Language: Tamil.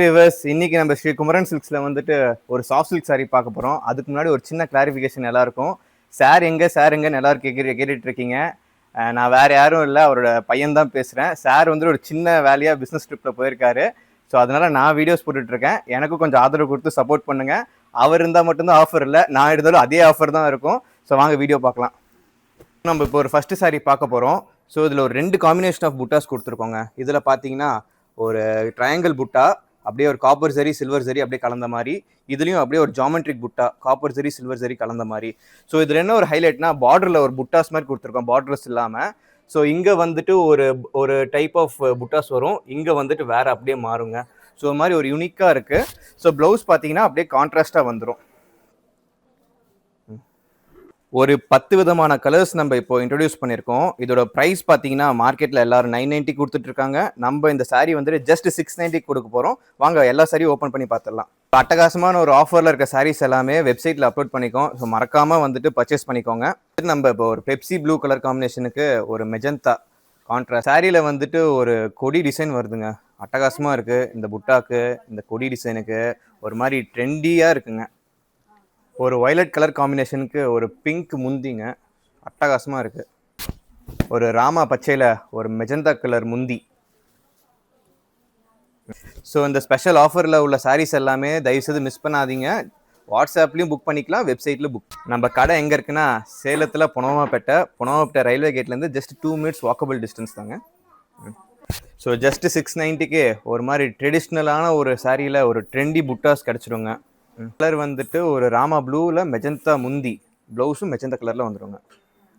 வியூவர்ஸ், இன்னைக்கு நம்ம ஸ்ரீ குமரன் சில்க்ஸ்ல வந்துட்டு ஒரு சாஃப்ட் சில்க் சாரி பார்க்க போறோம். அதுக்கு முன்னாடி ஒரு சின்ன கிளாரிஃபிகேஷன் எல்லாருக்கும். சார் எங்கன்னு எல்லாரும் கேட்டுட்டு இருக்கீங்க. நான் வேற யாரும் இல்லை, அவரோட பையன் தான் பேசுறேன். சார் வந்து ஒரு சின்ன வேலையா பிசினஸ் ட்ரிப்ல போயிருக்காரு. ஸோ அதனால நான் வீடியோஸ் போட்டுட்டு இருக்கேன். எனக்கும் கொஞ்சம் ஆதரவு கொடுத்து சப்போர்ட் பண்ணுங்க. அவர் இருந்தால் மட்டும்தான் ஆஃபர் இல்லை, நான் இருந்தாலும் அதே ஆஃபர் தான் இருக்கும். ஸோ வாங்க வீடியோ பார்க்கலாம். நம்ம இப்போ ஒரு ஃபர்ஸ்ட் சாரி பார்க்க போறோம். ஸோ இதில் ஒரு 2 காம்பினேஷன் ஆஃப் புட்டாஸ் கொடுத்துருக்கோங்க. இதில் பார்த்தீங்கன்னா ஒரு ட்ரையாங்கிள் புட்டா, அப்படியே ஒரு காப்பர் சரி சில்வர் சரி அப்படியே கலந்த மாதிரி, இதுலயும் அப்படியே ஒரு ஜாமெட்ரிக் புட்டா காப்பர் சரி சில்வர் சரி கலந்த மாதிரி. ஸோ இதுல என்ன ஒரு ஹைலைட்னா பார்டர்ல ஒரு புட்டாஸ் மாதிரி கொடுத்துருக்கோம், பார்டர்ஸ் இல்லாம. ஸோ இங்க வந்துட்டு ஒரு டைப் ஆஃப் புட்டாஸ் வரும், இங்க வந்துட்டு வேற அப்படியே மாறுங்க. ஸோ மாதிரி ஒரு யூனிக்கா இருக்கு. ஸோ பிளவுஸ் பார்த்தீங்கன்னா அப்படியே கான்ட்ராஸ்டா வந்துடும். ஒரு 10 விதமான கலர்ஸ் நம்ம இப்போ இன்ட்ரோடியூஸ் பண்ணியிருக்கோம். இதோட ப்ரைஸ் பார்த்தீங்கன்னா மார்க்கெட்டில் எல்லாரும் 990 கொடுத்துட்டு இருக்காங்க. நம்ம இந்த சாரீ வந்துட்டு ஜஸ்ட் 690 கொடுக்க போகிறோம். வாங்க எல்லா சாரியும் ஓப்பன் பண்ணி பார்த்துடலாம். அட்டகாசமான ஒரு ஆஃபரில் இருக்க சாரீஸ் எல்லாமே வெப்சைட்டில் அப்லோட் பண்ணிக்கோம். ஸோ மறக்காமல் வந்துட்டு பர்ச்சேஸ் பண்ணிக்கோங்க. நம்ம இப்போ ஒரு பெப்சி ப்ளூ கலர் காம்பினேஷனுக்கு ஒரு மெஜந்தா கான்ட்ராஸ்ட் சாரியில் வந்துட்டு ஒரு கொடி டிசைன் வருதுங்க. அட்டகாசமாக இருக்குது. இந்த புட்டாக்கு இந்த கொடி டிசைனுக்கு ஒரு மாதிரி ட்ரெண்டியாக இருக்குங்க. ஒரு வயலட் கலர் காம்பினேஷனுக்கு ஒரு பிங்க் முந்திங்க, அட்டகாசமாக இருக்குது. ஒரு ராமா பச்சையில் ஒரு மெஜந்தா கலர் முந்தி. ஸோ இந்த ஸ்பெஷல் ஆஃபரில் உள்ள சாரீஸ் எல்லாமே தயவுசெய்து மிஸ் பண்ணாதீங்க. வாட்ஸ்அப்லேயும் புக் பண்ணிக்கலாம், வெப்சைட்லையும் புக். நம்ம கடை எங்கே இருக்குன்னா சேலத்தில் புனவாப்பேட்டை ரயில்வே கேட்லேருந்து ஜஸ்ட் 2 minutes வாக்கபிள் டிஸ்டன்ஸ் தாங்க. ஸோ ஜஸ்ட் 690க்கு ஒரு மாதிரி ட்ரெடிஷ்னலான ஒரு சாரியில் ஒரு ட்ரெண்டி புட்டாஸ் கிடச்சிடுங்க. கலர் வந்துட்டு ஒரு ராமா ப்ளூவில் மெஜந்தா முந்தி, ப்ளவுஸும் மெஜந்தா கலரில் வந்துடுங்க.